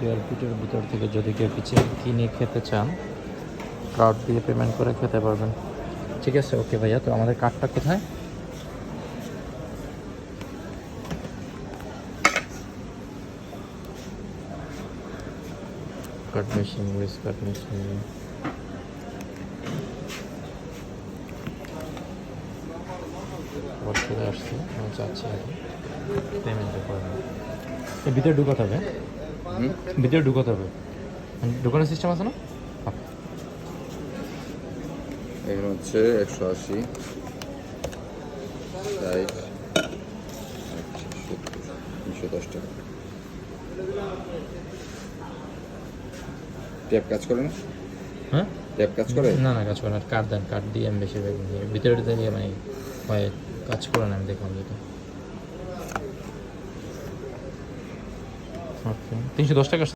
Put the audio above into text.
এয়ারপিটের ভিতর থেকে যদি কেউ চিকেন কিনে খেতে চান, কার্ড দিয়ে পেমেন্ট করে খেতে পারবেন। ঠিক আছে, ওকে ভাইয়া। তো আমাদের কার্ডটা কোথায়? কার্ড মেশিন, উইস কার্ড মেশিন। আবার চলে আসছে, আমি চাচ্ছি আর কি পেমেন্টটা করে নেব। ভিতরে ঢুকাতে হবে, ভিতরে ঢুকাতে হবে। ঢুকানোর সিস্টেম আছে না? এখানে হচ্ছে 180, 60, 210 টাকা। ট্যাপ কাজ করে না? হ্যাঁ, ট্যাপ কাজ করে না না, কাজ করে না। কার্ড দেন, কার্ড দিয়ে আমি বেশিরভাগ ভিতরে দিয়ে মানে হয় কাজ করে না, আমি দেখলাম যেটা। ওকে, 310 টাকা।